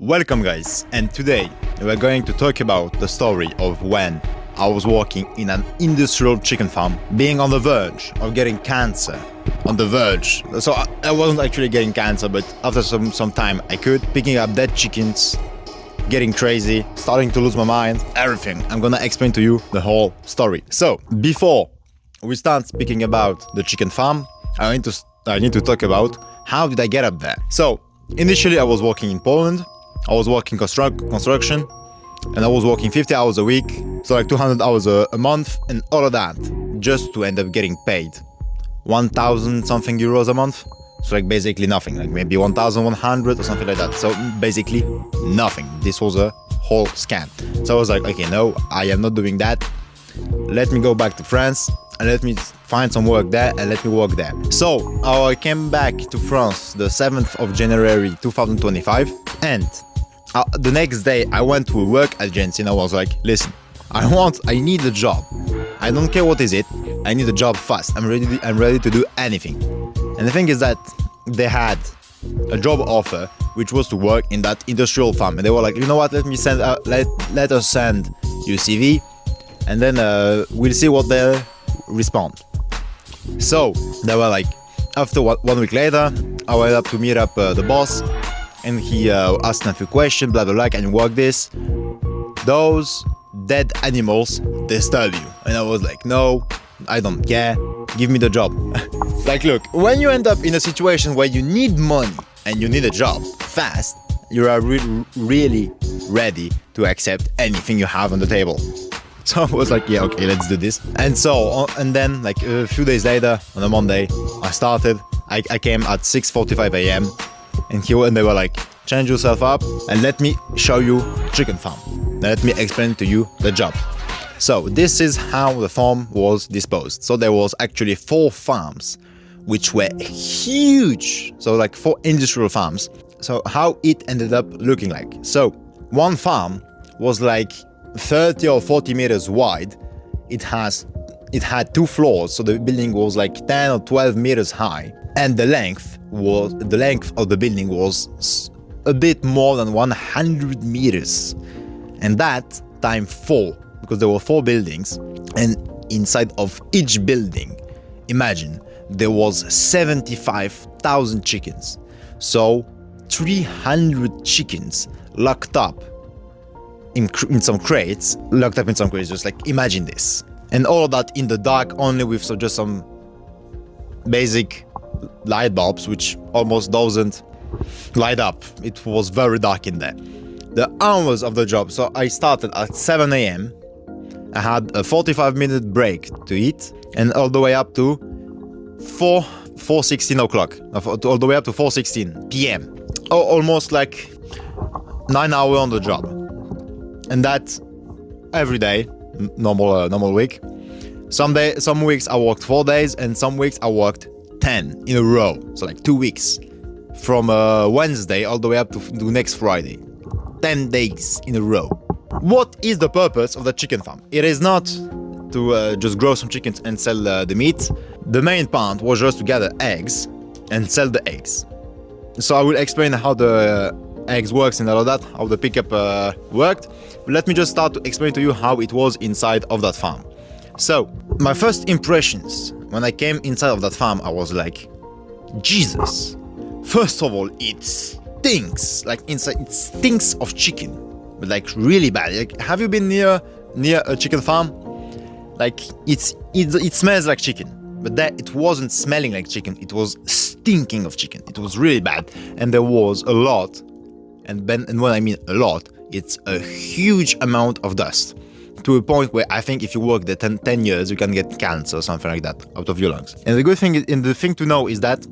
Welcome guys, and today we're going to talk about the story of when I was working in an industrial chicken farm, being on the verge of getting cancer. On the verge. So I wasn't actually getting cancer, but after some time I could. Picking up dead chickens, getting crazy, starting to lose my mind, everything. I'm gonna explain to you the whole story. So before we start speaking about the chicken farm, I need to talk about how did I get up there. So initially I was working in Poland. I was working construction, and I was working 50 hours a week, so like 200 hours a month, and all of that just to end up getting paid 1,000 something euros a month. So like basically nothing, like maybe 1,100 or something like that. So basically nothing. This was a whole scam. So I was like, okay, no, I am not doing that. Let me go back to France and let me find some work there and let me work there. So I came back to France the 7th of January 2025, and the next day I went to a work agency and I was like, listen, I need a job. I don't care what is it. I need a job fast. I'm ready to do anything. And the thing is that they had a job offer which was to work in that industrial farm, and they were like, you know what, let us send you CV, and then we'll see what they respond. So they were like, after 1 week later, I went up to meet up the boss, and he asked a few questions, blah blah blah, can you work this? Those dead animals disturb you. And I was like, no, I don't care, give me the job. Like, look, when you end up in a situation where you need money and you need a job fast, you are really ready to accept anything you have on the table. So I was like, yeah, okay, let's do this. And then like a few days later, on a Monday, I started. I came at 6:45 a.m. and they were like, change yourself up and let me show you chicken farm. Let me explain to you the job. So this is how the farm was disposed. So there was actually 4 farms, which were huge. So like 4 industrial farms. So how it ended up looking like. So one farm was like 30 or 40 meters wide. It had 2 floors, so the building was like 10 or 12 meters high, and the length of the building was a bit more than 100 meters, and that time 4, because there were 4 buildings, and inside of each building, imagine, there was 75,000 chickens. So 300 chickens locked up in some crates, just like imagine this. And all of that in the dark, only with just some basic light bulbs, which almost doesn't light up. It was very dark in there. The hours of the job, so I started at 7 a.m. I had a 45-minute break to eat, and all the way up to 4:16 o'clock, all the way up to 4:16 p.m. Almost like 9 hours on the job. And that's every day, normal week. Some weeks I worked 4 days, and some weeks I worked 10 in a row. So like 2 weeks, from Wednesday all the way up to next Friday. 10 days in a row. What is the purpose of the chicken farm? It is not to just grow some chickens and sell the meat. The main part was just to gather eggs and sell the eggs. So I will explain how the eggs works and all of that, how the pickup worked. But let me just start to explain to you how it was inside of that farm. So my first impressions when I came inside of that farm, I was like, Jesus. First of all, it stinks. Like inside, it stinks of chicken, but like really bad. Like, have you been near a chicken farm? Like it smells like chicken, but that it wasn't smelling like chicken. It was stinking of chicken. It was really bad, and there was a lot. And when I mean a lot, it's a huge amount of dust, to a point where I think if you work there 10 years, you can get cancer or something like that out of your lungs. And the thing to know is that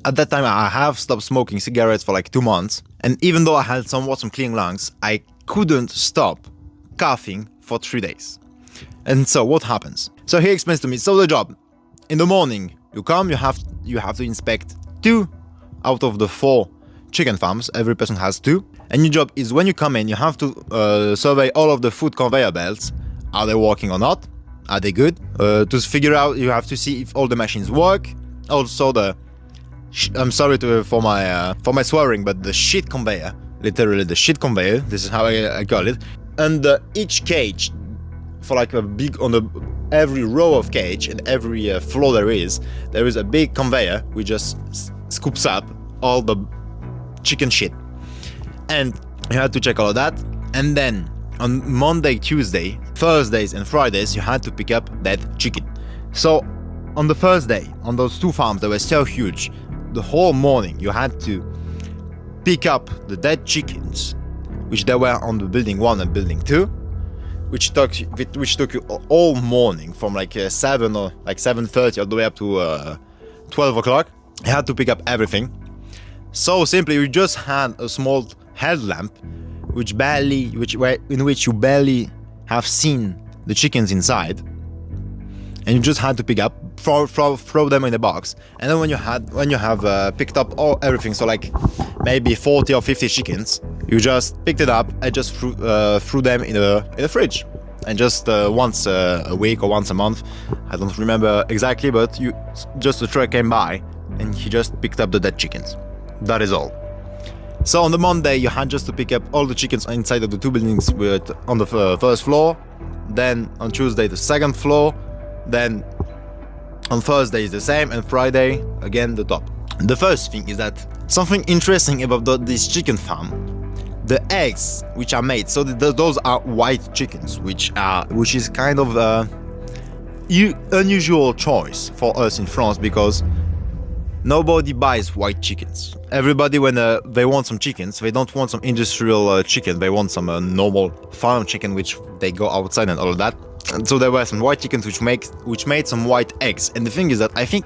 at that time I have stopped smoking cigarettes for like 2 months, and even though I had some clean lungs, I couldn't stop coughing for 3 days. And so what happens? So he explains to me, so the job, in the morning you come, you have to inspect 2 out of the 4 chicken farms. Every person has 2, and your job is when you come in, you have to survey all of the food conveyor belts. Are they working or not? Are they good? To figure out, you have to see if all the machines work. Also I'm sorry for my swearing, but the shit conveyor literally the shit conveyor. This is how I call it. And each cage, for like a big, on the every row of cage and every floor there is a big conveyor which just scoops up all the chicken shit. And you had to check all of that. And then on Monday, Tuesday, Thursdays and Fridays, you had to pick up that chicken. So on the first day, on those two farms that were so huge, the whole morning you had to pick up the dead chickens, which they were on the building 1 and building 2, which took you all morning from like 7 or like 7:30 all the way up to 12 o'clock. You had to pick up everything. So simply, you just had a small headlamp, in which you barely have seen the chickens inside, and you just had to pick up, throw them in the box, and then when you have picked up everything, so like maybe 40 or 50 chickens, you just picked it up and just threw them in the fridge, and just once a week or once a month, I don't remember exactly, but a truck came by and he just picked up the dead chickens. That is all. So on the Monday you had just to pick up all the chickens inside of the two buildings on the first floor, then on Tuesday the second floor, then on Thursday is the same, and Friday again the top. The first thing is that something interesting about this chicken farm, the eggs which are made, so those are white chickens, which is kind of unusual choice for us in France, because nobody buys white chickens. Everybody, when they want some chickens, they don't want some industrial chicken, they want some normal farm chicken which they go outside and all of that. And so there were some white chickens which made some white eggs. And the thing is that I think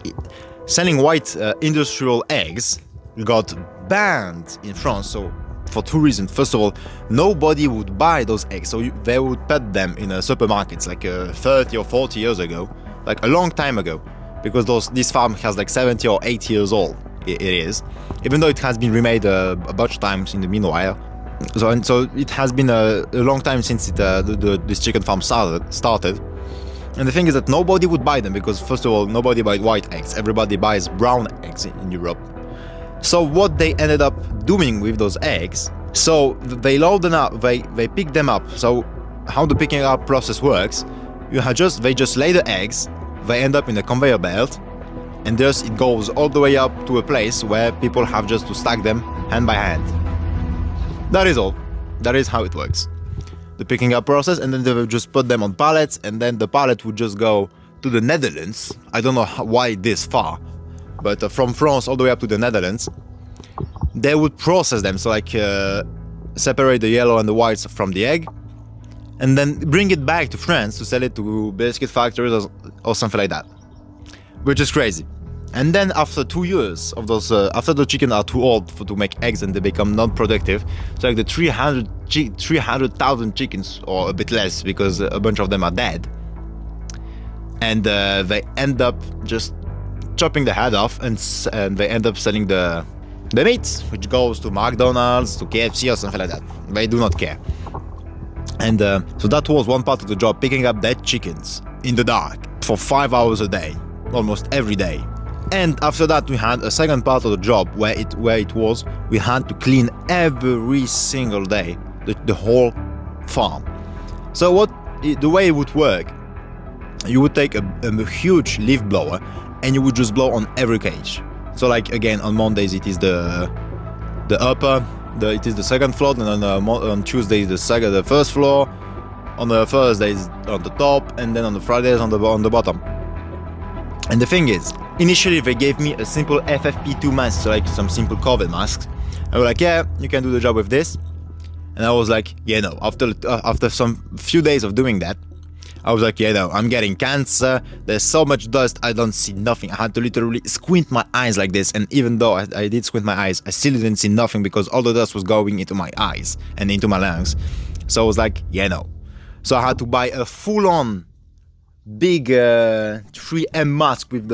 selling white industrial eggs got banned in France. So for two reasons. First of all, nobody would buy those eggs, so they would put them in supermarkets like 30 or 40 years ago, like a long time ago, because this farm has like 70 or 80 years old. It is, even though it has been remade a bunch of times in the meanwhile. So it has been a long time since this chicken farm started. And the thing is that nobody would buy them, because first of all, nobody buys white eggs. Everybody buys brown eggs in Europe. So what they ended up doing with those eggs, so they load them up, they pick them up. So how the picking up process works, they just lay the eggs, they end up in a conveyor belt, and thus it goes all the way up to a place where people have just to stack them hand by hand. That is all. That is how it works. The picking up process, and then they will just put them on pallets, and then the pallet would just go to the Netherlands. I don't know why this far, but from France all the way up to the Netherlands. They would process them, so like separate the yellow and the whites from the egg, and then bring it back to France to sell it to biscuit factories or something like that, which is crazy. And then after 2 years of those, after the chickens are too old to make eggs and they become non-productive, so like the 300,000 chickens, or a bit less because a bunch of them are dead, and they end up just chopping the head off, and they end up selling the meat, which goes to McDonald's, to KFC or something like that. They do not care. And so that was one part of the job, picking up dead chickens in the dark for 5 hours a day, almost every day. And after that we had a second part of the job where we had to clean every single day the whole farm. So the way it would work, you would take a huge leaf blower and you would just blow on every cage. So like again, on Mondays it is the upper, it is the second floor, and on Tuesdays the first floor, on the Thursdays on the top, and then on the Fridays on the bottom. And the thing is, initially they gave me a simple FFP2 mask, so like some simple COVID masks. I was like, yeah, you can do the job with this. And I was like, yeah, no. After some few days of doing that, I was like, yeah, no, I'm getting cancer. There's so much dust, I don't see nothing. I had to literally squint my eyes like this. And even though I did squint my eyes, I still didn't see nothing because all the dust was going into my eyes and into my lungs. So I was like, yeah, no. So I had to buy a full-on big 3M mask with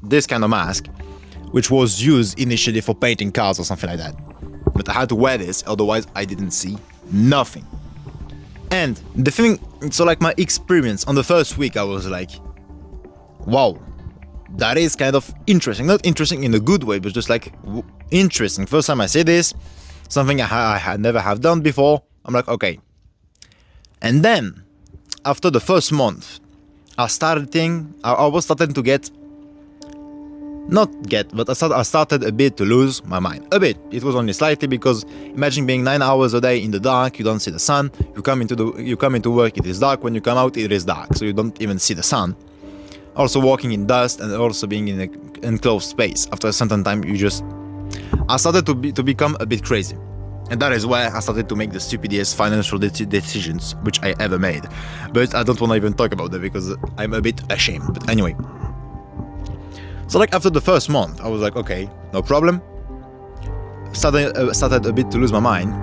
this kind of mask, which was used initially for painting cars or something like that. But I had to wear this, otherwise I didn't see nothing. And the thing, so like my experience on the first week, I was like, wow, that is kind of interesting. Not interesting in a good way, but just like interesting. First time I see this, something I had never have done before. I'm like, okay. And then, after the first month, I was starting to get, but I started a bit to lose my mind. A bit. It was only slightly, because imagine being 9 hours a day in the dark, you don't see the sun, you come into work, it is dark, when you come out, it is dark, so you don't even see the sun. Also walking in dust and also being in an enclosed space. After a certain time, I started to become a bit crazy. And that is where I started to make the stupidest financial decisions which I ever made. But I don't want to even talk about that because I'm a bit ashamed. But anyway. So like after the first month, I was like, okay, no problem. Started a bit to lose my mind.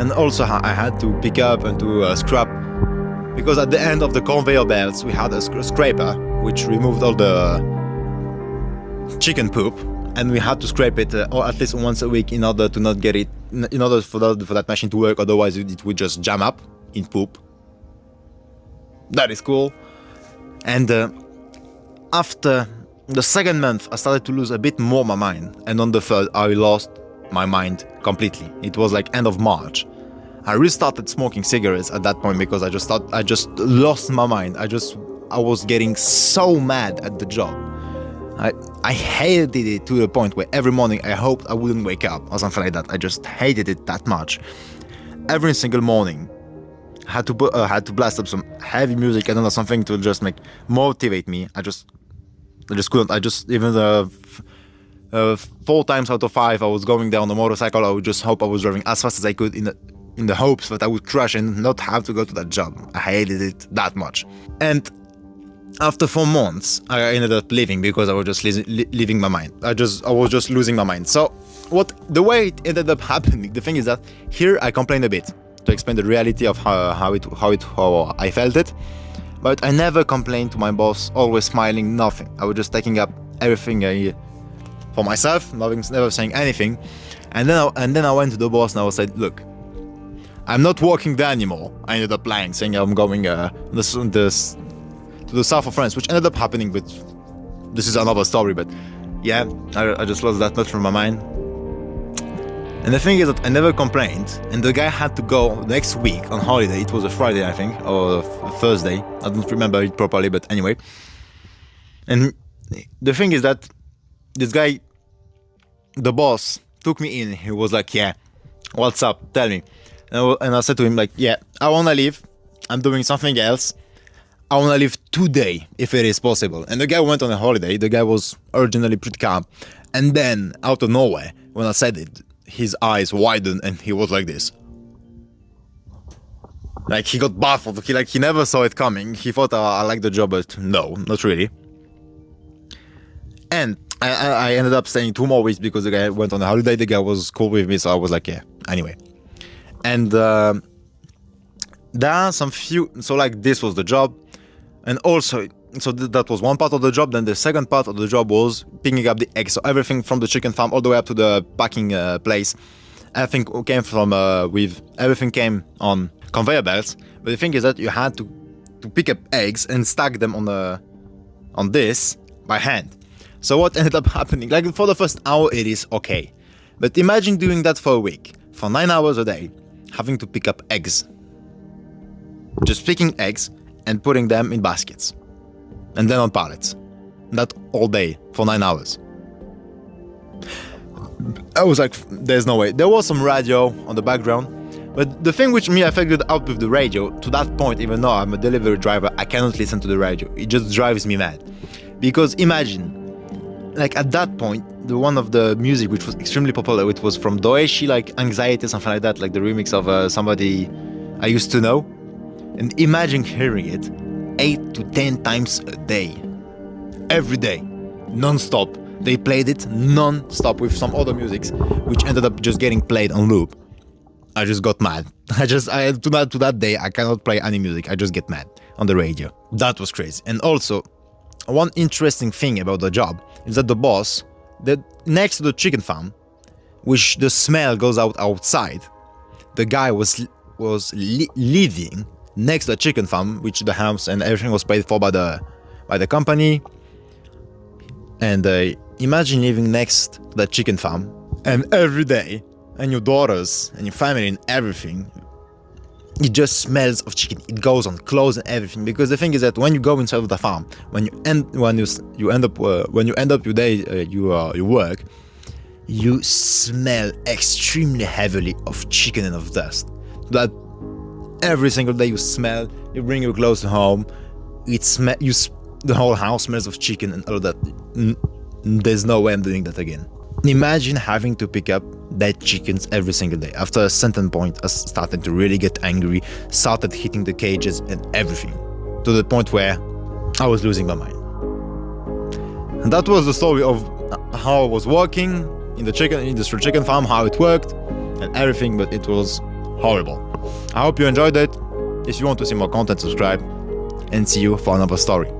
And also I had to pick up and to scrap. Because at the end of the conveyor belts, we had a scraper which removed all the chicken poop. And we had to scrape it or at least once a week in order to not get it, in order for that machine to work, otherwise it would just jam up in poop. That is cool. And after the second month, I started to lose a bit more my mind, and on the third, I lost my mind completely. It was like end of March. I restarted smoking cigarettes at that point because I just lost my mind. I was getting so mad at the job. I hated it to the point where every morning I hoped I wouldn't wake up or something like that. I just hated it that much. Every single morning, I had to blast up some heavy music, I don't know, something to just motivate me. I just couldn't. Even 4 times out of 5, I was going there on a motorcycle. I would just hope I was driving as fast as I could in the hopes that I would crash and not have to go to that job. I hated it that much. And after 4 months, I ended up leaving because I was just leaving my mind. I was just losing my mind. So the way it ended up happening, the thing is that here I complained a bit to explain the reality of how I felt it. But I never complained to my boss, always smiling, nothing. I was just taking up everything for myself, never saying anything. And then I went to the boss and I said, look, I'm not working there anymore. I ended up lying, saying I'm going to the south of France, which ended up happening, but this is another story. But yeah, I just lost that much from my mind. And the thing is that I never complained, and the guy had to go next week on holiday. It was a Friday, I think, or a Thursday. I don't remember it properly, but anyway. And the thing is that this guy, the boss, took me in. He was like, yeah, what's up? Tell me. And I said to him, like, yeah, I want to leave. I'm doing something else. I want to leave today, if it is possible. And the guy went on a holiday. The guy was originally pretty calm. And then, out of nowhere, when I said it, his eyes widened and he was like this. Like, he got baffled. He never saw it coming. He thought I liked the job, but no, not really. And I ended up staying 2 more weeks because the guy went on a holiday. The guy was cool with me, so I was like, yeah, anyway. And there are some few... So, like, this was the job. And also... So that was one part of the job. Then the second part of the job was picking up the eggs. So everything from the chicken farm all the way up to the packing place, everything came from everything came on conveyor belts. But the thing is that you had to pick up eggs and stack them on this by hand. So what ended up happening? Like for the first hour, it is okay, but imagine doing that for a week, for 9 hours a day, having to pick up eggs, just picking eggs and putting them in baskets. And then on pallets. That all day for 9 hours. I was like, there's no way. There was some radio on the background, but the thing which me I figured out with the radio, to that point, even though I'm a delivery driver, I cannot listen to the radio. It just drives me mad. Because imagine, like at that point, the one of the music which was extremely popular, it was from Doeshi, like Anxiety, something like that, like the remix of somebody I used to know. And imagine hearing it 8 to 10 times a day, every day, non-stop. They played it non-stop with some other musics, which ended up just getting played on loop. I just got mad. To that day, I cannot play any music. I just get mad on the radio. That was crazy. And also, one interesting thing about the job is that the boss, that next to the chicken farm, which the smell goes outside, the guy was living next to the chicken farm, which the house and everything was paid for by the company. And imagine living next to the chicken farm, and every day and your daughters and your family and everything, it just smells of chicken. It goes on clothes and everything. Because the thing is that when you go inside of the farm, when you end up your day, your work, you smell extremely heavily of chicken and of dust. That every single day you smell. You bring your clothes home. The whole house smells of chicken and all of that. There's no way I'm doing that again. Imagine having to pick up dead chickens every single day. After a certain point, I started to really get angry, started hitting the cages and everything, to the point where I was losing my mind. And that was the story of how I was working in the industrial chicken farm, how it worked and everything, but it was horrible. I hope you enjoyed it. If you want to see more content, subscribe, and see you for another story.